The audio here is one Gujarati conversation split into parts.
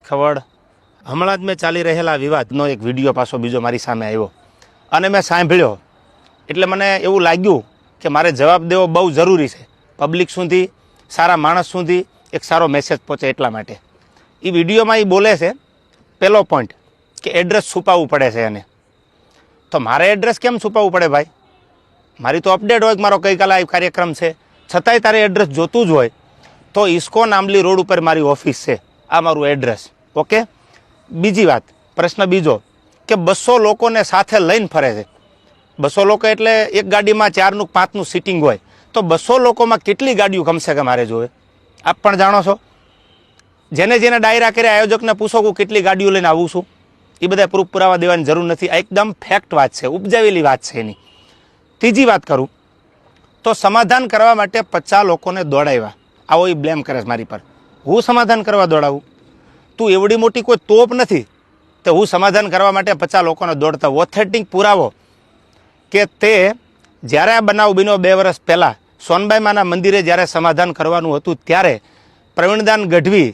ખવડ હમણાં જ મેં ચાલી રહેલા વિવાદનો એક વિડીયો પાછો બીજો મારી સામે આવ્યો અને મેં સાંભળ્યો એટલે મને એવું લાગ્યું કે મારે જવાબ દેવો બહુ જરૂરી છે. પબ્લિક સુધી, સારા માણસ સુધી એક સારો મેસેજ પહોંચે એટલા માટે. એ વિડીયોમાં એ બોલે છે પહેલો પોઈન્ટ કે એડ્રેસ છુપાવવું પડે છે એને. તો મારે એડ્રેસ કેમ છુપાવવું પડે ભાઈ? મારી તો અપડેટ હોય કે મારો ગઈકાલે આ કાર્યક્રમ છે, છતાંય તારે એડ્રેસ જોતું જ હોય તો ઇસ્કોન આંબલી રોડ ઉપર મારી ઓફિસ છે, આ મારું એડ્રેસ. ઓકે. બીજી વાત, પ્રશ્ન બીજો કે 200 લોકોને સાથે લઈને ફરે છે. 200 લોકો એટલે એક ગાડીમાં 4નું 5નું સીટિંગ હોય તો 200 લોકોમાં કેટલી ગાડીઓ કમસે કમ મારે જોવે? આપ પણ જાણો છો. જેને જેને ડાયરા કર્યા આયોજકને પૂછો કે કેટલી ગાડીઓ લઈને આવું છું, એ બધા પ્રૂફ પુરાવા દેવાની જરૂર નથી. આ એકદમ ફેક્ટ વાત છે, ઉપજાવેલી વાત છે એની. ત્રીજી વાત કરું તો સમાધાન કરવા માટે 50 લોકોને દોડાવ્યા. આવો એ બ્લેમ કરે છે મારી પર. હું સમાધાન કરવા દોડાવું? તું એવડી મોટી કોઈ તોપ નથી તો હું સમાધાન કરવા માટે 50 લોકોને દોડતા. ઓથેન્ટિક પુરાવો કે તે જ્યારે આ બનાવ બન્યો 2 વર્ષ પહેલાં સોનબાઈ માના મંદિરે જ્યારે સમાધાન કરવાનું હતું ત્યારે પ્રવીણદાન ગઢવી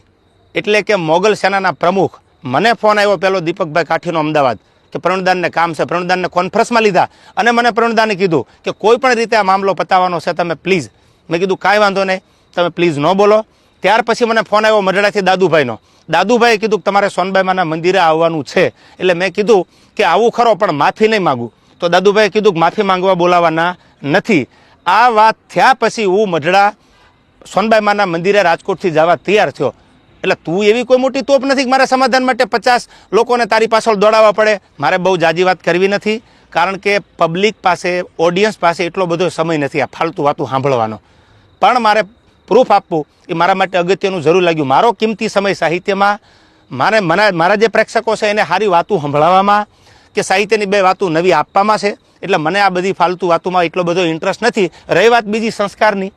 એટલે કે મોગલ સેનાના પ્રમુખ, મને ફોન આવ્યો પહેલો દીપકભાઈ કાઠીનો અમદાવાદ કે પ્રવીણદાનને કામ છે. પ્રવીણદાનને કોન્ફરન્સમાં લીધા અને મને પ્રવીણદાને કીધું કે કોઈ પણ રીતે આ મામલો પતાવવાનો છે, તમે પ્લીઝ. મેં કીધું કાંઈ વાંધો નહીં, તમે પ્લીઝ ન બોલો. ત્યાર પછી મને ફોન આવ્યો મઢડાથી દાદુભાઈનો. દાદુભાઈએ કીધું કે તમારે સોનબાઈ માના મંદિરે આવવાનું છે. એટલે મેં કીધું કે આવું ખરો પણ માફી નહીં માગું. તો દાદુભાઈએ કીધું કે માફી માંગવા બોલાવવાના નથી. આ વાત થયા પછી હું મઢડા સોનબાઈ માના મંદિરે રાજકોટથી જવા તૈયાર થયો. એટલે તું એવી કોઈ મોટી તોપ નથી કે મારે સમાધાન માટે 50 લોકોને તારી પાછળ દોડાવવા પડે. મારે બહુ જાજી વાત કરવી નથી, કારણ કે પબ્લિક પાસે, ઓડિયન્સ પાસે એટલો બધો સમય નથી આ ફાલતુ વાતું સાંભળવાનો. પણ મારે પ્રૂફ આપવું એ મારા માટે અગત્યનું જરૂર લાગ્યું. મારો કિંમતી સમય સાહિત્યમાં મારા જે પ્રેક્ષકો છે એને સારી વાતું સંભળાવવામાં કે સાહિત્યની 2 વાતું નવી આપવામાં છે. એટલે મને આ બધી ફાલતુ વાતોમાં એટલો બધો ઇન્ટરેસ્ટ નથી. રહી વાત બીજી સંસ્કારની,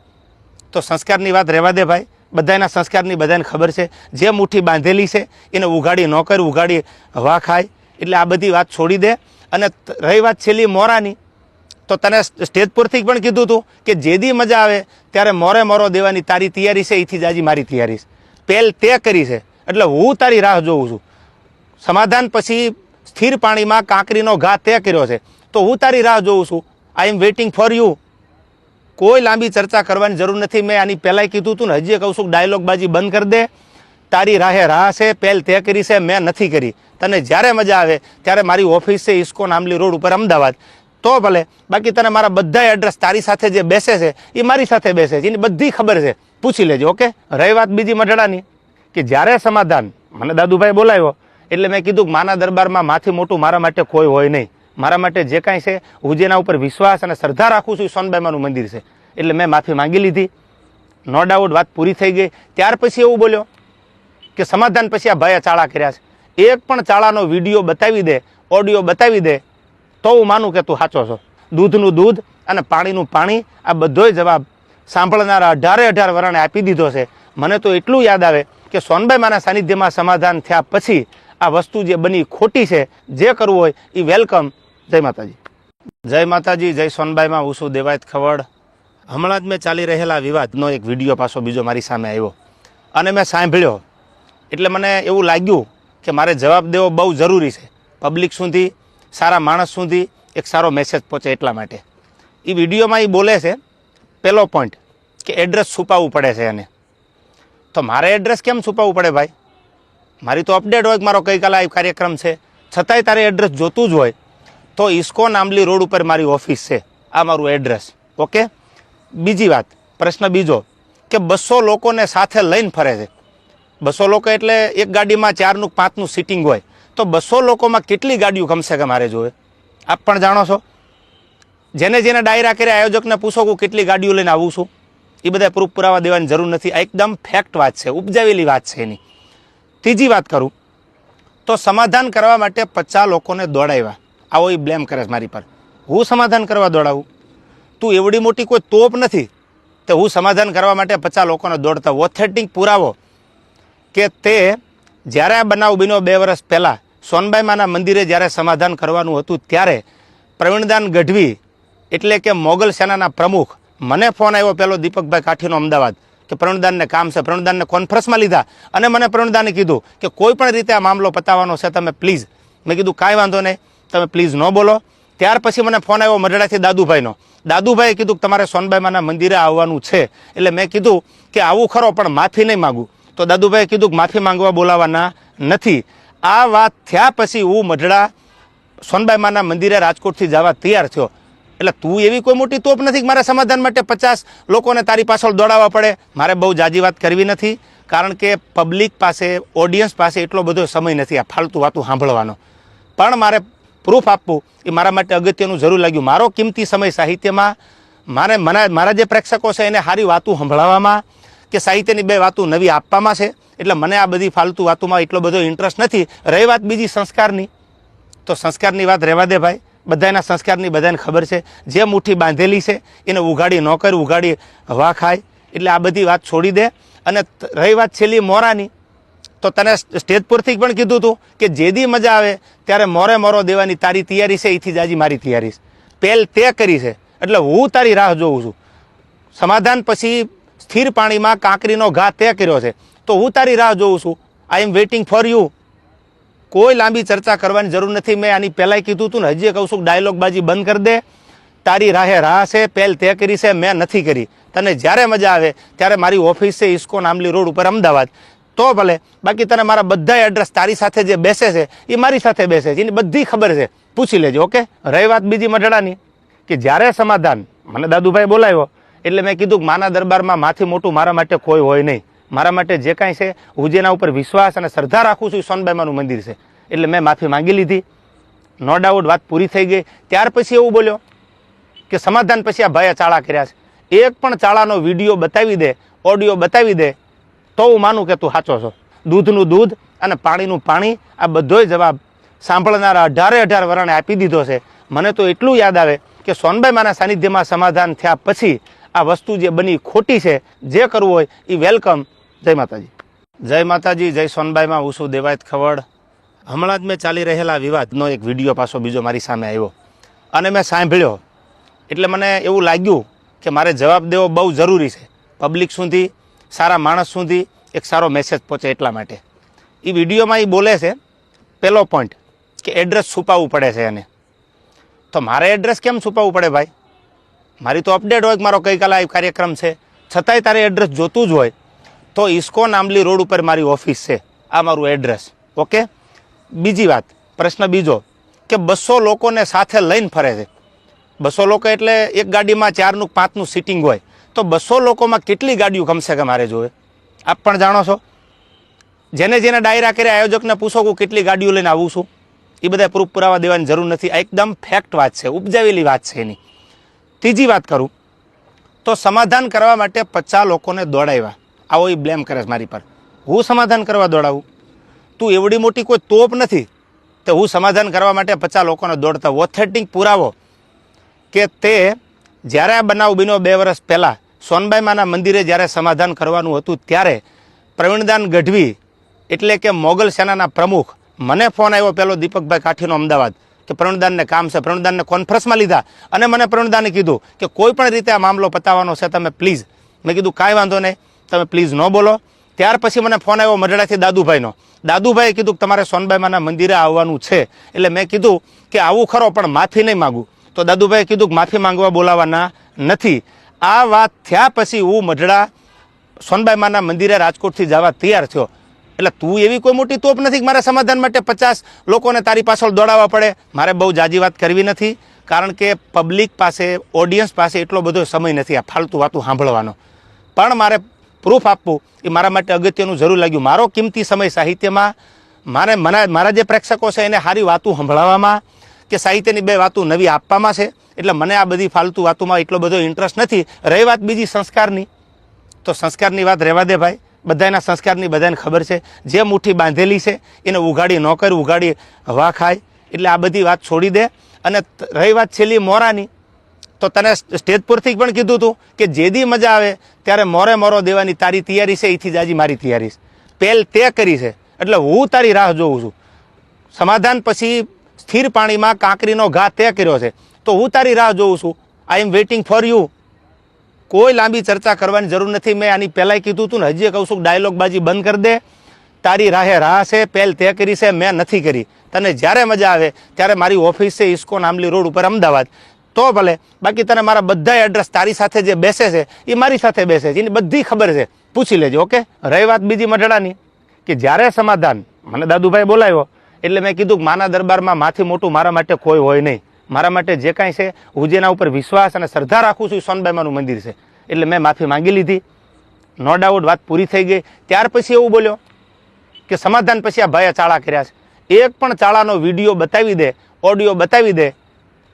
તો સંસ્કારની વાત રહેવા દે ભાઈ. બધાના સંસ્કારની બધાને ખબર છે. જે મુઠ્ઠી બાંધેલી છે એને ઉઘાડી ન કર, ઉઘાડી હવા ખાય. એટલે આ બધી વાત છોડી દે. અને રહી વાત છેલ્લી મોરાની, તો તને સ્ટેજ પરથી પણ કીધું હતું કે જેદી મજા આવે ત્યારે મોરો દેવાની તારી તૈયારી છે, એથી જ આજે મારી તૈયારી છે. પહેલ તે કરી છે એટલે હું તારી રાહ જોઉં છું. સમાધાન પછી સ્થિર પાણીમાં કાંકરીનો ઘા તે કર્યો છે તો હું તારી રાહ જોઉં છું. આઈ એમ વેઇટિંગ ફોર યુ. કોઈ લાંબી ચર્ચા કરવાની જરૂર નથી. મેં આની પહેલાંય કીધું હતું ને, હજી કહું છું, ડાયલોગબાજી બંધ કરી દે. તારી રાહે રાહ છે, પહેલ તે કરી છે, મેં નથી કરી. તને જ્યારે મજા આવે ત્યારે મારી ઓફિસ છે ઇસ્કોન આંબલી રોડ ઉપર અમદાવાદ, તો ભલે. બાકી તને મારા બધા એડ્રેસ તારી સાથે જે બેસે છે એ મારી સાથે બેસે છે, એની બધી ખબર છે, પૂછી લેજો. ઓકે. રહી વાત બીજી મઢડાની કે જ્યારે સમાધાન મને દાદુભાઈ બોલાવ્યો એટલે મેં કીધું કે માના દરબારમાં માથી મોટું મારા માટે કોઈ હોય નહીં. મારા માટે જે કાંઈ છે, હું જેના ઉપર વિશ્વાસ અને શ્રદ્ધા રાખું છું એ સોનબાઈમાનું મંદિર છે. એટલે મેં માફી માંગી લીધી. નો ડાઉટ વાત પૂરી થઈ ગઈ. ત્યાર પછી એવું બોલ્યો કે સમાધાન પછી આ ભાઈએ ચાળા કર્યા છે. એક પણ ચાળાનો વિડીયો બતાવી દે, ઓડિયો બતાવી દે તો હું માનું કે તું સાચો છો. દૂધનું દૂધ અને પાણીનું પાણી, આ બધોય જવાબ સાંભળનારા 18 વરણે આપી દીધો છે. મને તો એટલું યાદ આવે કે સોનબાઈ માના સાનિધ્યમાં સમાધાન થયા પછી આ વસ્તુ જે બની ખોટી છે, જે કરવું હોય એ વેલકમ. જય માતાજી. જય માતાજી, જય સોનબાઈમાં. હું છું દેવાયત ખવડ. હમણાં જ મેં ચાલી રહેલા વિવાદનો એક વિડીયો પાછો બીજો મારી સામે આવ્યો અને મેં સાંભળ્યો એટલે મને એવું લાગ્યું કે મારે જવાબ દેવો બહુ જરૂરી છે. પબ્લિક સુધી, સારા માણસ સુધી એક સારો મેસેજ પહોંચે એટલા માટે. એ વિડીયોમાં એ બોલે છે પહેલો પોઈન્ટ કે એડ્રેસ છુપાવવું પડે છે એને. તો મારે એડ્રેસ કેમ છુપાવવું પડે ભાઈ? મારી તો અપડેટ હોય કે મારો ગઈકાલે આ કાર્યક્રમ છે, છતાંય તારે એડ્રેસ જોતું જ હોય તો ઇસ્કોન આંબલી રોડ ઉપર મારી ઓફિસ છે, આ મારું એડ્રેસ. ઓકે. બીજી વાત, પ્રશ્ન બીજો કે 200 લોકોને સાથે લઈને ફરે છે. 200 લોકો એટલે એક ગાડીમાં 4નું 5નું સીટિંગ હોય તો 200 લોકોમાં કેટલી ગાડીઓ કમસે કમ મારે જોવે? આપ પણ જાણો છો. જેને જેને ડાયરા કર્યા આયોજકને પૂછો કે કેટલી ગાડીઓ લઈને આવું છું, એ બધા પ્રૂફ પુરાવા દેવાની જરૂર નથી. આ એકદમ ફેક્ટ વાત છે, ઉપજાવેલી વાત છે એની. ત્રીજી વાત કરું તો સમાધાન કરવા માટે 50 લોકોને દોડાવ્યા. આવો એ બ્લેમ કરે છે મારી પર. હું સમાધાન કરવા દોડાવું? તું એવડી મોટી કોઈ તોપ નથી તો હું સમાધાન કરવા માટે 50 લોકોને દોડતા. ઓથેન્ટિક પુરાવો કે તે જ્યારે આ બનાવ બન્યો 2 વર્ષ પહેલાં સોનબાઈ માના મંદિરે જ્યારે સમાધાન કરવાનું હતું ત્યારે પ્રવીણદાન ગઢવી એટલે કે મોગલ સેનાના પ્રમુખ, મને ફોન આવ્યો પહેલો દીપકભાઈ કાઠીનો અમદાવાદ કે પ્રણુદાનને કામ છે, પ્રણુદાનને કોન્ફરન્સમાં લીધા અને મને પ્રણુદાને કીધું કે કોઈ પણ રીતે આ મામલો પતાવવાનો છે, તમે પ્લીઝ. મેં કીધું કાંઈ વાંધો નહીં, તમે પ્લીઝ ન બોલો. ત્યાર પછી મને ફોન આવ્યો મઢડાથી દાદુભાઈનો. દાદુભાઈએ કીધું કે તમારે સોનબાઈમાના મંદિરે આવવાનું છે. એટલે મેં કીધું કે આવું ખરો પણ માફી નહીં માગું. તો દાદુભાઈએ કીધું કે માફી માંગવા બોલાવવાના નથી. આ વાત થયા પછી હું મઢડા સોનબાઈમાના મંદિરે રાજકોટથી જવા તૈયાર થયો. એટલે તું એવી કોઈ મોટી તોપ નથી કે મારા સમાધાન માટે 50 લોકોને તારી પાછળ દોડાવવા પડે. મારે બહુ જાજી વાત કરવી નથી, કારણ કે પબ્લિક પાસે, ઓડિયન્સ પાસે એટલો બધો સમય નથી આ ફાલતુ વાતું સાંભળવાનો. પણ મારે પ્રૂફ આપવું એ મારા માટે અગત્યનું જરૂર લાગ્યું. મારો કિંમતી સમય સાહિત્યમાં, મારા જે પ્રેક્ષકો છે એને સારી વાતું સંભળાવવામાં કે સાહિત્યની 2 વાતું નવી આપવામાં છે. એટલે મને આ બધી ફાલતુ વાતોમાં એટલો બધો ઇન્ટરેસ્ટ નથી. રહી વાત બીજી સંસ્કારની, તો સંસ્કારની વાત રહેવા દે ભાઈ. બધાના સંસ્કારની બધાને ખબર છે. જે મુઠ્ઠી બાંધેલી છે એને ઉઘાડી ન કર, ઉઘાડી હવા ખાય. એટલે આ બધી વાત છોડી દે. અને રહી વાત છેલ્લી મોરાની, તો તને સ્ટેજ પરથી પણ કીધું હતું કે જેદી મજા આવે ત્યારે મોરે મોરો દેવાની તારી તૈયારી છે, એથી જાજી મારી તૈયારી છે. પહેલ તે કરી છે, એટલે હું તારી રાહ જોઉં છું. સમાધાન પછી સ્થિર પાણીમાં કાંકરીનો ઘા તે કર્યો છે, તો હું તારી રાહ જોઉં છું. આઈ એમ વેઇટિંગ ફોર યુ. કોઈ લાંબી ચર્ચા કરવાની જરૂર નથી. મેં આની પહેલાંય કીધું હતું ને, હજી કહું છું, ડાયલોગબાજી બંધ કરી દે. તારી રાહે રાહ છે, પહેલ તે કરી છે, મેં નથી કરી. તને જ્યારે મજા આવે ત્યારે મારી ઓફિસ છે ઇસ્કોન આંબલી રોડ ઉપર અમદાવાદ, તો ભલે. બાકી તને મારા બધા એડ્રેસ, તારી સાથે જે બેસે છે એ મારી સાથે બેસે છે, એની બધી ખબર છે, પૂછી લેજો. ઓકે. રહી વાત બીજી મઢડાની, કે જ્યારે સમાધાન મને દાદુભાઈ બોલાવ્યો એટલે મેં કીધું કે માના દરબારમાં માથી મોટું મારા માટે કોઈ હોય નહીં. મારા માટે જે કાંઈ છે, હું જેના ઉપર વિશ્વાસ અને શ્રદ્ધા રાખું છું એ સોનબાઈમાનું મંદિર છે. એટલે મેં માફી માંગી લીધી. નો ડાઉટ વાત પૂરી થઈ ગઈ. ત્યાર પછી એવું બોલ્યો કે સમાધાન પછી આ ભાઈએ ચાળા કર્યા છે. એક પણ ચાળાનો વિડીયો બતાવી દે, ઓડિયો બતાવી દે, તો હું માનું કે તું સાચો છો. દૂધનું દૂધ અને પાણીનું પાણી, આ બધોય જવાબ સાંભળનારા 18 વરણે આપી દીધો છે. મને તો એટલું યાદ આવે કે સોનબાઈમાના સાનિધ્યમાં સમાધાન થયા પછી આ વસ્તુ જે બની ખોટી છે. જે કરવું હોય એ વેલકમ. જય માતાજી. જય માતાજી, જય સોનબાઈમાં. હું છું દેવાયત ખવડ. હમણાં જ મેં ચાલી રહેલા વિવાદનો એક વિડીયો પાછો બીજો મારી સામે આવ્યો અને મેં સાંભળ્યો. એટલે મને એવું લાગ્યું કે મારે જવાબ દેવો બહુ જરૂરી છે. પબ્લિક સુધી, સારા માણસ સુધી એક સારો મેસેજ પહોંચે એટલા માટે. એ વિડીયોમાં એ બોલે છે, પહેલો પોઈન્ટ, કે એડ્રેસ છુપાવવું પડે છે એને. તો મારે એડ્રેસ કેમ છુપાવવું પડે ભાઈ? મારી તો અપડેટ હોય કે મારો ગઈકાલે આ કાર્યક્રમ છે, છતાંય તારે એડ્રેસ જોતું જ હોય તો ઇસ્કોન આંબલી રોડ ઉપર મારી ઓફિસ છે, આ મારું એડ્રેસ. ઓકે. બીજી વાત, પ્રશ્ન બીજો, કે 200 લોકોને સાથે લઈને ફરે છે. 200 લોકો એટલે એક ગાડીમાં 4નું 5નું સિટિંગ હોય, તો 200 લોકોમાં કેટલી ગાડીઓ કમસે કમ મારે જોવે? આપ પણ જાણો છો. જેને ડાયરા કર્યા આયોજકને પૂછો કે કેટલી ગાડીઓ લઈને આવું છું, એ બધા પ્રૂફ પુરાવા દેવાની જરૂર નથી. આ એકદમ ફેક્ટ વાત છે, ઉપજાવેલી વાત છે એની. ત્રીજી વાત કરું તો સમાધાન કરવા માટે 50 લોકોને દોડાવ્યા. આવો એ બ્લેમ કરે છે મારી પર. હું સમાધાન કરવા દોડાવું? તું એવડી મોટી કોઈ તોપ નથી તો હું સમાધાન કરવા માટે 50 લોકોને દોડતા. ઓથેન્ટિક પુરાવો કે તે જ્યારે આ બનાવ બન્યો 2 વર્ષ પહેલાં સોનબાઈમાના મંદિરે જ્યારે સમાધાન કરવાનું હતું ત્યારે પ્રવીણદાન ગઢવી એટલે કે મોગલ સેનાના પ્રમુખ, મને ફોન આવ્યો પેલો દીપકભાઈ કાઠીનો અમદાવાદ, કે પ્રણુદાનને કામ છે, પ્રણુદાનને કોન્ફરન્સમાં લીધા અને મને પ્રણુદાને કીધું કે કોઈ પણ રીતે આ મામલો પતાવવાનો છે, તમે પ્લીઝ. મેં કીધું કાંઈ વાંધો નહીં, તમે પ્લીઝ ન બોલો. ત્યાર પછી મને ફોન આવ્યો મઢડાથી દાદુભાઈનો. દાદુભાઈએ કીધું કે તમારે સોનબાઈમાના મંદિરે આવવાનું છે. એટલે મેં કીધું કે આવું ખરો પણ માફી નહીં માગું. તો દાદુભાઈએ કીધું કે માફી માંગવા બોલાવવાના નથી. આ વાત થયા પછી હું મઢડા સોનબાઈમાના મંદિરે રાજકોટથી જવા તૈયાર થયો. એટલે તું એવી કોઈ મોટી તોપ નથી કે મારા સમાધાન માટે 50 લોકોને તારી પાછળ દોડાવવા પડે. મારે બહુ જાજી વાત કરવી નથી, કારણ કે પબ્લિક પાસે, ઓડિયન્સ પાસે એટલો બધો સમય નથી આ ફાલતુ વાતું સાંભળવાનો. પણ મારે પ્રૂફ આપવું એ મારા માટે અગત્યનું જરૂર લાગ્યું. મારો કિંમતી સમય સાહિત્યમાં, મારા જે પ્રેક્ષકો છે એને સારી વાતું સંભળાવવામાં કે સાહિત્યની 2 વાતું નવી આપવામાં છે. એટલે મને આ બધી ફાલતુ વાતોમાં એટલો બધો ઇન્ટરેસ્ટ નથી. રહી વાત બીજી સંસ્કારની, તો સંસ્કારની વાત રહેવા દે ભાઈ. બધાના સંસ્કારની બધાને ખબર છે. જે મુઠ્ઠી બાંધેલી છે એને ઉઘાડી ન કર, ઉઘાડી હવા ખાય. એટલે આ બધી વાત છોડી દે. અને રહી વાત છેલ્લી મોરાની, તો તને સ્ટેજ પરથી પણ કીધું હતું કે જેદી મજા આવે ત્યારે મોરે મોરો દેવાની તારી તૈયારી છે, એથી જાજી મારી તૈયારી છે. પહેલ તે કરી છે, એટલે હું તારી રાહ જોઉં છું. સમાધાન પછી સ્થિર પાણીમાં કાંકરીનો ઘા તે કર્યો છે, તો હું તારી રાહ જોઉં છું. આઈ એમ વેઇટિંગ ફોર યુ. કોઈ લાંબી ચર્ચા કરવાની જરૂર નથી. મેં આની પહેલાંય કીધું હતું ને, હજી કહું છું, ડાયલોગબાજી બંધ કરી દે. તારી રાહે રાહ છે, પહેલ તે કરી છે, મેં નથી કરી. તને જ્યારે મજા આવે ત્યારે મારી ઓફિસ છે ઇસ્કોન આંબલી રોડ ઉપર અમદાવાદ, તો ભલે. બાકી તને મારા બધા એડ્રેસ તારી સાથે જે બેસે છે એ મારી સાથે બેસે છે, એની બધી ખબર છે, પૂછી લેજો. ઓકે. રહી વાત બીજી મઢડાની, કે જ્યારે સમાધાન મને દાદુભાઈ બોલાવ્યો એટલે મેં કીધું કે માના દરબારમાં માથી મોટું મારા માટે કોઈ હોય નહીં. મારા માટે જે કાંઈ છે, હું જેના ઉપર વિશ્વાસ અને શ્રદ્ધા રાખું છું એ સોનબાઈમાનું મંદિર છે. એટલે મેં માફી માંગી લીધી. નો ડાઉટ વાત પૂરી થઈ ગઈ. ત્યાર પછી એવું બોલ્યો કે સમાધાન પછી આ ભાઈએ ચાળા કર્યા છે. એક પણ ચાળાનો વિડીયો બતાવી દે, ઓડિયો બતાવી દે,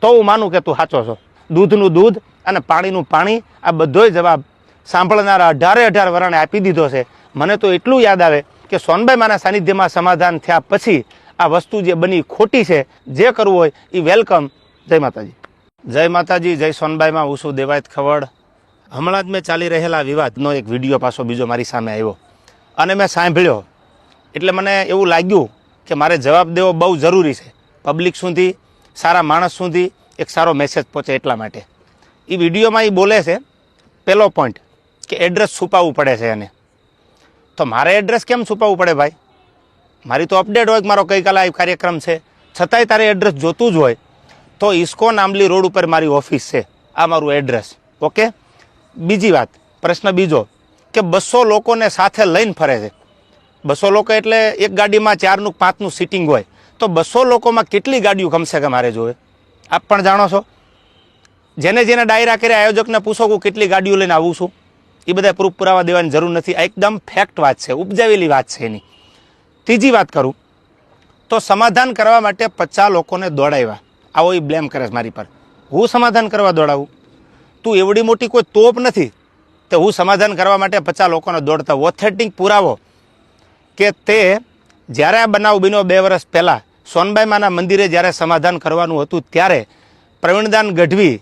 તો હું માનું કે તું સાચો છો. દૂધનું દૂધ અને પાણીનું પાણી, આ બધોય જવાબ સાંભળનારા 18 વરાણે આપી દીધો છે. મને તો એટલું યાદ આવે કે સોનબાઈમાના સાનિધ્યમાં સમાધાન થયા પછી આ વસ્તુ જે બની ખોટી છે. જે કરવું હોય એ વેલકમ. જય માતાજી. જય માતાજી, જય સોનબાઈમાં. હું છું દેવાયત ખવડ. હમણાં જ મેં ચાલી રહેલા વિવાદનો એક વિડીયો પાછો બીજો મારી સામે આવ્યો અને મેં સાંભળ્યો એટલે મને એવું લાગ્યું કે મારે જવાબ દેવો બહુ જરૂરી છે. પબ્લિક સુધી, સારા માણસ સુધી એક સારો મેસેજ પહોંચે એટલા માટે. એ વિડીયોમાં એ બોલે છે, પહેલો પોઈન્ટ, કે એડ્રેસ છુપાવવું પડે છે એને. તો મારે એડ્રેસ કેમ છુપાવવું પડે ભાઈ? મારી તો અપડેટ હોય કે મારો ગઈકાલે આ કાર્યક્રમ છે, છતાંય તારે એડ્રેસ જોતું જ હોય તો ઇસ્કોન આંબલી રોડ ઉપર મારી ઓફિસ છે, આ મારું એડ્રેસ. ઓકે. બીજી વાત, પ્રશ્ન બીજો, કે 200 લોકોને સાથે લઈને ફરે છે. 200 લોકો એટલે એક ગાડીમાં 4નું 5નું સીટિંગ હોય, તો 200 લોકોમાં કેટલી ગાડીઓ કમસે કમ મારે જોવે? આપ પણ જાણો છો. જેને જેને ડાયરા કર્યા આયોજકને પૂછો કે કેટલી ગાડીઓ લઈને આવું છું, એ બધા પ્રૂફ પુરાવા દેવાની જરૂર નથી. આ એકદમ ફેક્ટ વાત છે, ઉપજાવેલી વાત છે એની. ત્રીજી વાત કરું તો સમાધાન કરવા માટે 50 લોકોને દોડાવ્યા. આવો એ બ્લેમ કરે છે મારી પર. હું સમાધાન કરવા દોડાવું? તું એવડી મોટી કોઈ તોપ નથી તો હું સમાધાન કરવા માટે 50 લોકોને દોડતા. ઓથેન્ટિક પુરાવો કે તે જ્યારે આ બનાવ બન્યો 2 વર્ષ પહેલાં સોનબાઈમાના મંદિરે જ્યારે સમાધાન કરવાનું હતું ત્યારે પ્રવીણદાન ગઢવી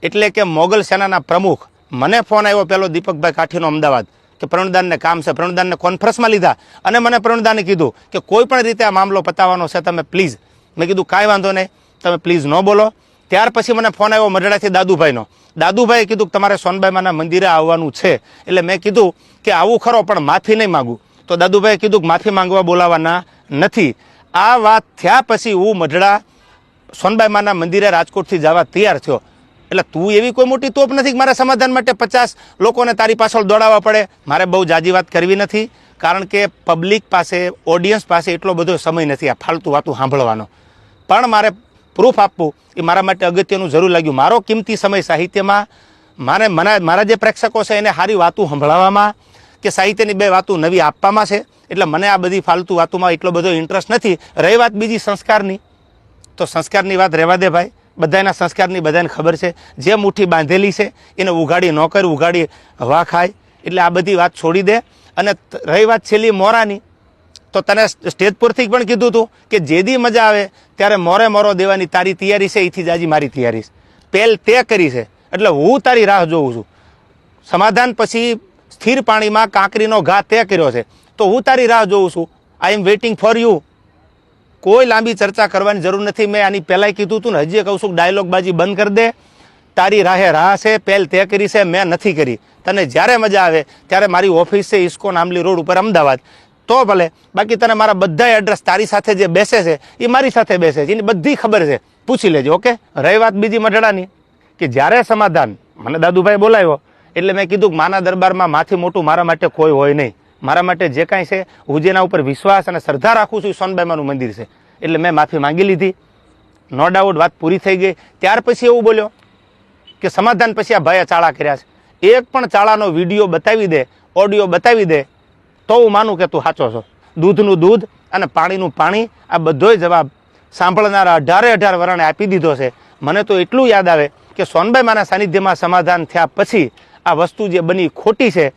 એટલે કે મોગલ સેનાના પ્રમુખ, મને ફોન આવ્યો પહેલો દીપકભાઈ કાઠીનો અમદાવાદ કે પ્રવીણદાનને કામ છે. પ્રવીણદાનને કોન્ફરન્સમાં લીધા અને મને પ્રવીણદાને કીધું કે કોઈ પણ રીતે આ મામલો પતાવવાનો છે, તમે પ્લીઝ. મેં કીધું કાંઈ વાંધો નહીં, તમે પ્લીઝ ન બોલો. ત્યાર પછી મને ફોન આવ્યો મઢડાથી દાદુભાઈનો. દાદુભાઈએ કીધું કે તમારે સોનબાઈમાના મંદિરે આવવાનું છે. એટલે મેં કીધું કે આવું ખરો પણ માફી નહીં માગું. તો દાદુભાઈએ કીધું કે માફી માંગવા બોલાવાના નથી. આ વાત થયા પછી હું મઢડા સોનબાઈમાના મંદિરે રાજકોટથી જવા તૈયાર થયો. એટલે તું એવી કોઈ મોટી તોપ નથી કે મારે સમાધાન માટે 50 લોકોને તારી પાછળ દોડાવવા પડે. મારે બહુ જાજી વાત કરવી નથી, કારણ કે પબ્લિક પાસે, ઓડિયન્સ પાસે એટલો બધો સમય નથી આ ફાલતુ વાતું સાંભળવાનો. પણ મારે પ્રૂફ આપવું એ મારા માટે અગત્યનું જરૂર લાગ્યું. મારો કિંમતી સમય સાહિત્યમાં, મારા જે પ્રેક્ષકો છે એને સારી વાતું સંભળાવવામાં કે સાહિત્યની 2 વાતું નવી આપવામાં છે. એટલે મને આ બધી ફાલતુ વાતોમાં એટલો બધો ઇન્ટરેસ્ટ નથી. રહી વાત બીજી સંસ્કારની, તો સંસ્કારની વાત રહેવા દે ભાઈ. બધાના સંસ્કારની બધાને ખબર છે. જે મુઠ્ઠી બાંધેલી છે એને ઉઘાડી ન કર, ઉઘાડી હવા ખાય. એટલે આ બધી વાત છોડી દે. અને રહી વાત છેલ્લી મોરાની, તો તને સ્ટેજ પરથી પણ કીધું હતું કે જેદી મજા આવે ત્યારે મોરો દેવાની તારી તૈયારી છે, એથી જ આજે મારી તૈયારી છે. પહેલ તે કરી છે એટલે હું તારી રાહ જોઉં છું. સમાધાન પછી સ્થિર પાણીમાં કાંકરીનો ઘા તે કર્યો છે, તો હું તારી રાહ જોઉં છું. આઈ એમ વેઇટિંગ ફોર યુ. કોઈ લાંબી ચર્ચા કરવાની જરૂર નથી. મેં આની પહેલાંય કીધું હતું ને, હજી કહું છું, ડાયલોગબાજી બંધ કરી દે. તારી રાહે રાહ છે, પહેલ તે કરી છે, મેં નથી કરી. તને જ્યારે મજા આવે ત્યારે મારી ઓફિસ છે ઇસ્કોન આંબલી રોડ ઉપર અમદાવાદ, તો ભલે. બાકી તને મારા બધા એડ્રેસ તારી સાથે જે બેસે છે એ મારી સાથે બેસે છે, એની બધી ખબર છે, પૂછી લેજો. ઓકે. રહી વાત બીજી મઢડાની, કે જ્યારે સમાધાન મને દાદુભાઈ બોલાવ્યો એટલે મેં કીધું કે માના દરબારમાં માથી મોટું મારા માટે કોઈ હોય નહીં. મારા માટે જે કાંઈ છે, હું જેના ઉપર વિશ્વાસ અને શ્રદ્ધા રાખું છું એ સોનબાઈમાનું મંદિર છે. એટલે મેં માફી માંગી લીધી. નો ડાઉટ વાત પૂરી થઈ ગઈ. ત્યાર પછી એવું બોલ્યો કે સમાધાન પછી આ ભાઈએ ચાળા કર્યા છે. એક પણ ચાળાનો વિડીયો બતાવી દે, ઓડિયો બતાવી દે, તો હું માનું કે તું સાચો છો. દૂધનું દૂધ અને પાણીનું પાણી, આ બધોય જવાબ સાંભળનારા 18 વરાણે આપી દીધો છે. મને તો એટલું યાદ આવે કે સોનબાઈમાના સાનિધ્યમાં સમાધાન થયા પછી આ વસ્તુ જે બની ખોટી છે.